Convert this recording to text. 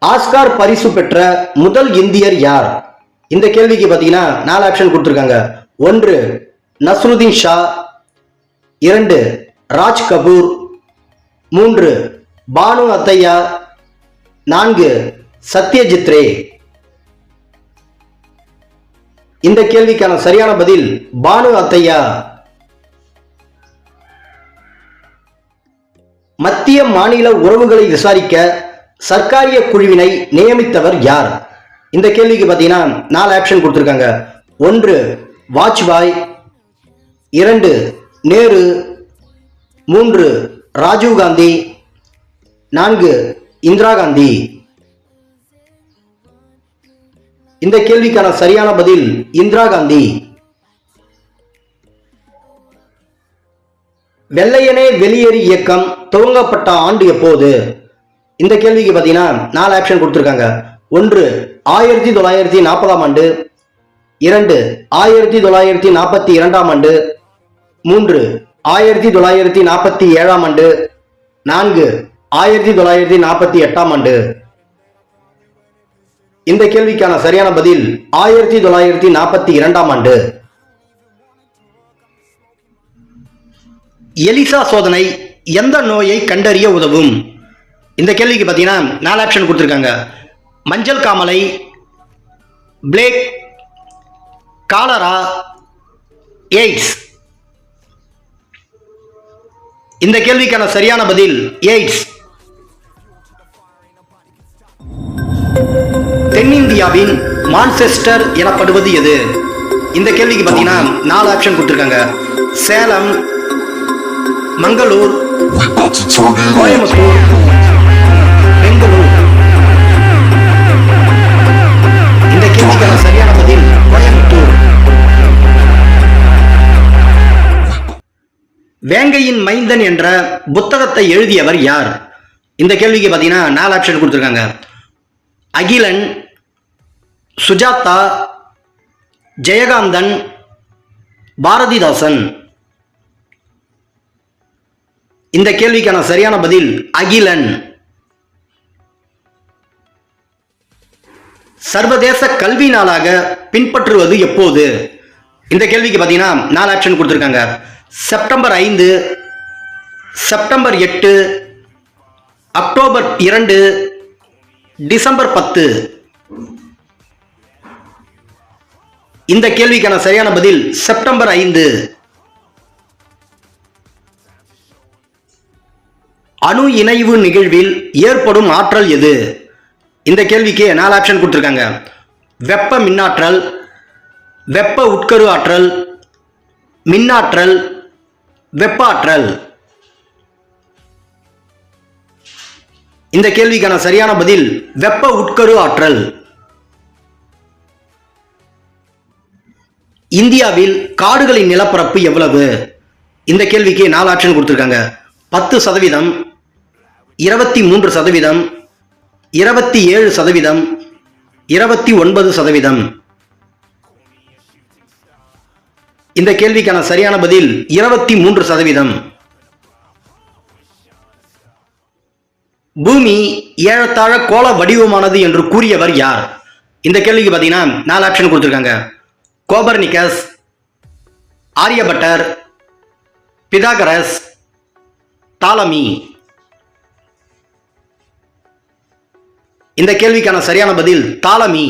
Oscar பரிசு பெற்ற முதல் இந்தியர் யார்? இந்த கேள்விக்கு பார்த்தீங்கன்னா 4 ஆப்ஷன் கொடுத்துருக்காங்க. 1 நஸ்ருதீன் ஷா, 2 ராஜ் கபூர், 3 பானு அத்தையா, 4 சத்யஜித் ரே. இந்த கேள்விக்கான சரியான பதில் பானு அத்தையா. மத்திய மாநில உறவுகளை விசாரிக்க சர்க்காரிய குழுவினை நியமித்தவர் யார்? இந்த கேள்விக்கு பார்த்தீங்கன்னா 4 ஆப்ஷன் கொடுத்துருக்காங்க. 1 வாஜ்பாய், 2 நேரு, 3 ராஜீவ் காந்தி, 4 இந்திரா காந்தி. இந்த கேள்விக்கான சரியான பதில் இந்திரா காந்தி. வெள்ளையனே வெளியேறு இயக்கம் துவங்கப்பட்ட ஆண்டு எப்போது? இந்த கேள்விக்கு பார்த்தீங்கன்னா 4 ஆப்ஷன் கொடுத்துருக்காங்க. 1 1940ஆம் ஆண்டு, 2 1942ஆம் ஆண்டு, 3 1947ஆம் ஆண்டு, 4 1948ஆம் ஆண்டு. இந்த கேள்விக்கான சரியான பதில் 1942ஆம் ஆண்டு. எலிசா சோதனை எந்த நோயை கண்டறிய உதவும்? இந்த கேள்விக்கு பார்த்தீங்கன்னா 4 ஆப்ஷன் கொடுத்துருக்காங்க. மஞ்சள் காமலை, பிளேக், காலரா, எய்ட்ஸ். இந்த கேள்விக்கான சரியான பதில் எய்ட்ஸ். தென்னிந்தியாவின் மான்செஸ்டர் எனப்படுவது எது? இந்த கேள்விக்கு பார்த்தீங்கன்னா 4 ஆப்ஷன் கொடுத்துருக்காங்க. சேலம், மங்களூர், கோயம்புத்தூர், பெங்களூர். இந்த கேள்விக்கான சரியான பதில் கோயம்புத்தூர். வேங்கையின் மைந்தன் என்ற புத்தகத்தை எழுதியவர் யார்? இந்த கேள்விக்கு பார்த்தீங்கன்னா 4 ஆப்ஷன் கொடுத்துருக்காங்க. அகிலன், சுஜாதா, ஜெயகாந்தன், பாரதிதாசன். இந்த கேள்விக்கான சரியான பதில் அகிலன். சர்வதேச கல்வி நாளாக பின்பற்றுவது எப்போது? இந்த கேள்விக்கு பார்த்தீங்கன்னா 4 ஆப்ஷன் கொடுத்துருக்காங்க. September 5, September 8, October 2, December 10. இந்த கேள்விக்கான சரியான பதில் செப்டம்பர் 5. அணு இணைவு நிகழ்வில் ஏற்படும் ஆற்றல் எது? இந்த கேள்விக்கு 4 ஆப்ஷன் கொடுத்துருக்காங்க. வெப்ப மின்னாற்றல், வெப்ப உட்கரு ஆற்றல், மின்னாற்றல், வெப்ப ஆற்றல். இந்த கேள்விக்கான சரியான பதில் வெப்ப உட்கரு ஆற்றல். இந்தியாவில் காடுகளின் நிலப்பரப்பு எவ்வளவு? இந்த கேள்விக்கு 4 ஆப்ஷன் கொடுத்துருக்காங்க. 10%, 23%, 27%, 29%. இந்த கேள்விக்கான சரியான பதில் 23%. பூமி ஏறத்தாழ கோள வடிவமானது என்று கூறியவர் யார்? இந்த கேள்விக்கு பார்த்தீங்கன்னா 4 ஆப்ஷன் கொடுத்துருக்காங்க. Copernicus, ஆரியபட்டர், Pythagoras, டாலமி. இந்த கேள்விக்கான சரியான பதில் டாலமி.